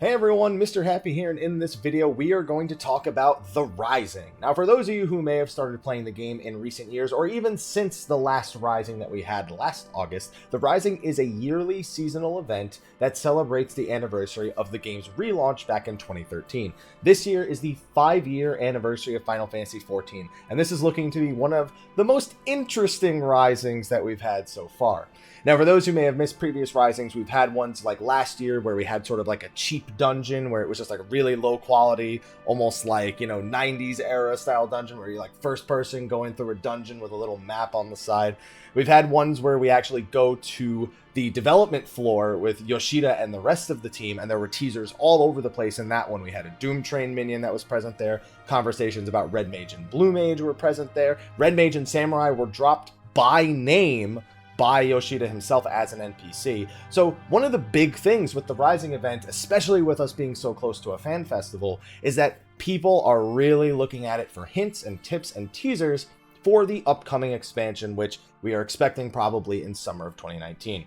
Hey everyone, Mr. Happy here, and in this video we are going to talk about The Rising. Now for those of you who may have started playing the game in recent years, or even since the last Rising that we had last August, The Rising is a yearly seasonal event that celebrates the anniversary of the game's relaunch back in 2013. This year is the 5-year anniversary of Final Fantasy XIV, and this is looking to be one of the most interesting Risings that we've had so far. Now, for those who may have missed previous Risings, we've had ones like last year where we had sort of like a cheap dungeon where it was just like a really low quality, almost like, 90s era style dungeon where you're like first person going through a dungeon with a little map on the side. We've had ones where we actually go to the development floor with Yoshida and the rest of the team, and there were teasers all over the place in that one. We had a Doom Train minion that was present there. Conversations about Red Mage and Blue Mage were present there. Red Mage and Samurai were dropped by name by Yoshida himself as an NPC. So one of the big things with the Rising event, especially with us being so close to a fan festival, is that people are really looking at it for hints and tips and teasers for the upcoming expansion, which we are expecting probably in summer of 2019.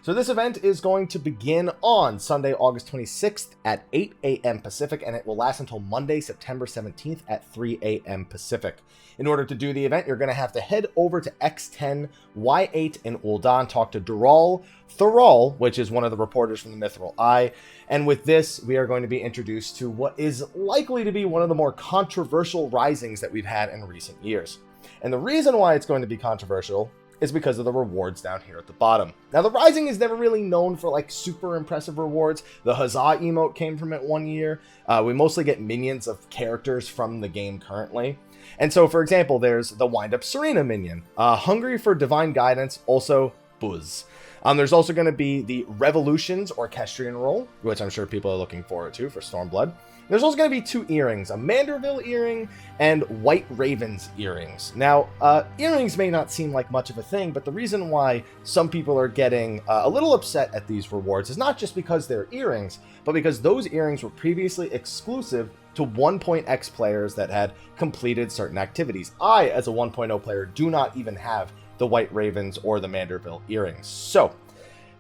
So this event is going to begin on Sunday, August 26th at 8 a.m. Pacific, and it will last until Monday, September 17th at 3 a.m. Pacific. In order to do the event, you're going to have to head over to X10 Y8 in Ul'dah and talk to Dural Thural, which is one of the reporters from the Mithril Eye. And with this, we are going to be introduced to what is likely to be one of the more controversial risings that we've had in recent years. And the reason why it's going to be controversial is because of the rewards down here at the bottom. Now, the Rising is never really known for like super impressive rewards. The Huzzah emote came from it one year. We mostly get minions of characters from the game currently. And so, for example, there's the Wind Up Serena minion. Hungry for Divine Guidance, also Buzz. There's also going to be the Revolutions Orchestrion role, which I'm sure people are looking forward to for Stormblood. There's also going to be 2 earrings, a Manderville earring and White Raven's earrings. Now, earrings may not seem like much of a thing, but the reason why some people are getting a little upset at these rewards is not just because they're earrings, but because those earrings were previously exclusive to 1.x players that had completed certain activities. I, as a 1.0 player, do not even have the White Ravens or the Manderville earrings. So,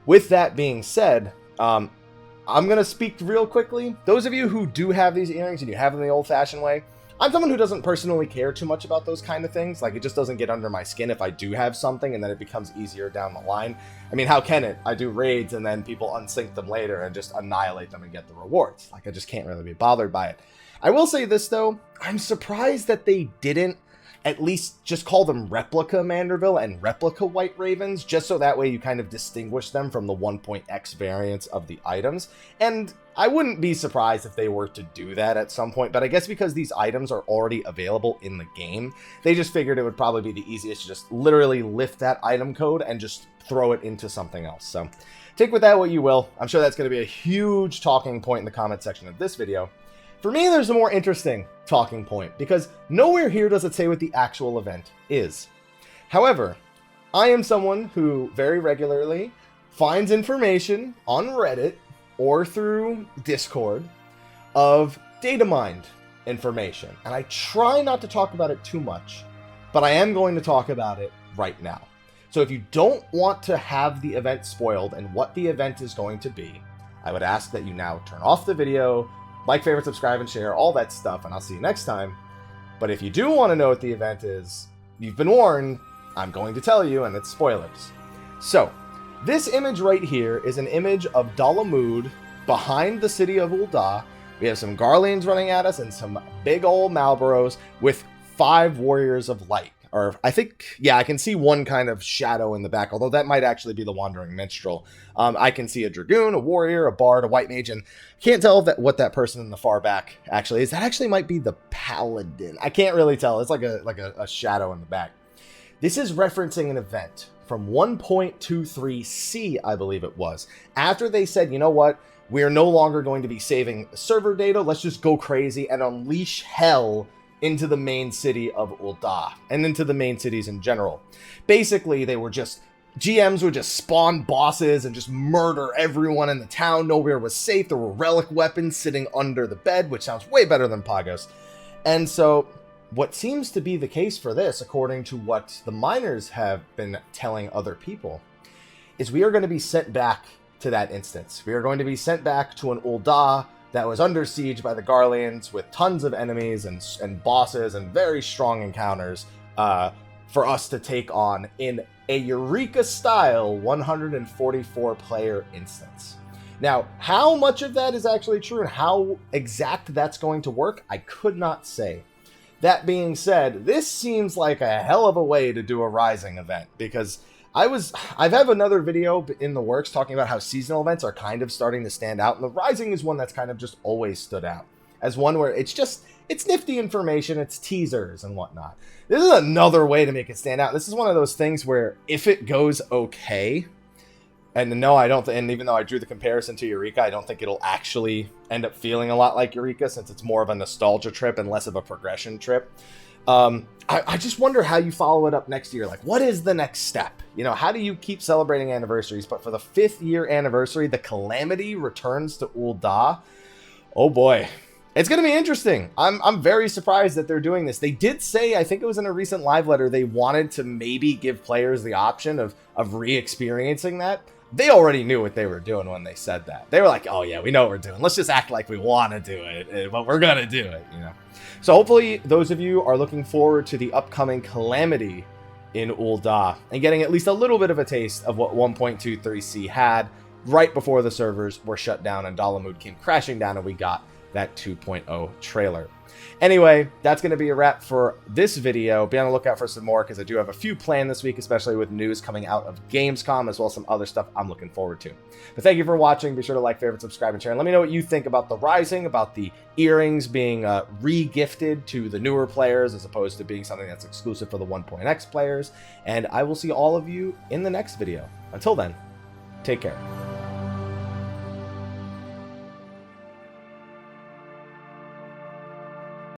with that being said, I'm going to speak real quickly. Those of you who do have these earrings and you have them the old-fashioned way, I'm someone who doesn't personally care too much about those kind of things. Like, it just doesn't get under my skin if I do have something and then it becomes easier down the line. I mean, how can it? I do raids and then people unsync them later and just annihilate them and get the rewards. Like, I just can't really be bothered by it. I will say this, though. I'm surprised that they didn't at least just call them replica Manderville and replica White Ravens, just so that way you kind of distinguish them from the 1.x variants of the items. And I wouldn't be surprised if they were to do that at some point, but I guess because these items are already available in the game, they just figured it would probably be the easiest to just literally lift that item code and just throw it into something else. So take with that what you will. I'm sure that's going to be a huge talking point in the comment section of this video. For me, there's a more interesting talking point, because nowhere here does it say what the actual event is. However, I am someone who very regularly finds information on Reddit or through Discord of data mined information, and I try not to talk about it too much, but I am going to talk about it right now. So if you don't want to have the event spoiled and what the event is going to be, I would ask that you now turn off the video, like, favorite, subscribe, and share, all that stuff, and I'll see you next time. But if you do want to know what the event is, you've been warned, I'm going to tell you, and it's spoilers. So, this image right here is an image of Dalamud behind the city of Ul'dah. We have some Garleans running at us and some big old Malboros with 5 Warriors of Light. Or, I think, yeah, I can see one kind of shadow in the back, although that might actually be the Wandering Minstrel. I can see a Dragoon, a Warrior, a Bard, a White Mage, and can't tell what that person in the far back actually is. That actually might be the Paladin. I can't really tell. It's like a shadow in the back. This is referencing an event from 1.23c, I believe it was. After they said, you know what, we're no longer going to be saving server data, let's just go crazy and unleash hell into the main city of Ul'dah, and into the main cities in general. Basically, GMs would just spawn bosses and just murder everyone in the town. Nowhere was safe. There were relic weapons sitting under the bed, which sounds way better than Pagos. And so, what seems to be the case for this, according to what the miners have been telling other people, is we are going to be sent back to that instance. We are going to be sent back to an Ul'dah that was under siege by the Garleans with tons of enemies and bosses and very strong encounters for us to take on in a Eureka-style 144-player instance. Now, how much of that is actually true and how exact that's going to work, I could not say. That being said, this seems like a hell of a way to do a Rising event, because I've had another video in the works talking about how seasonal events are kind of starting to stand out, and the Rising is one that's kind of just always stood out as one where it's nifty information, it's teasers and whatnot. This is another way to make it stand out. This is one of those things where if it goes okay, and no, I don't, and even though I drew the comparison to Eureka, I don't think it'll actually end up feeling a lot like Eureka, since it's more of a nostalgia trip and less of a progression trip. I just wonder how you follow it up next year. Like, what is the next step? You know, how do you keep celebrating anniversaries? But for the 5th year anniversary, the Calamity returns to Ul'dah. Oh boy, it's going to be interesting. I'm very surprised that they're doing this. They did say, I think it was in a recent live letter, they wanted to maybe give players the option of re-experiencing that. They already knew what they were doing when they said that. They were like, oh yeah, we know what we're doing. Let's just act like we want to do it, but we're going to do it, you know. So hopefully those of you are looking forward to the upcoming Calamity in Ul'dah and getting at least a little bit of a taste of what 1.23c had right before the servers were shut down and Dalamud came crashing down and we got that 2.0 trailer. Anyway, that's going to be a wrap for this video. Be on the lookout for some more, because I do have a few planned this week, especially with news coming out of Gamescom, as well as some other stuff I'm looking forward to. But thank you for watching. Be sure to like, favorite, subscribe, and share. And let me know what you think about the Rising, about the earrings being re-gifted to the newer players, as opposed to being something that's exclusive for the 1.x players. And I will see all of you in the next video. Until then, take care.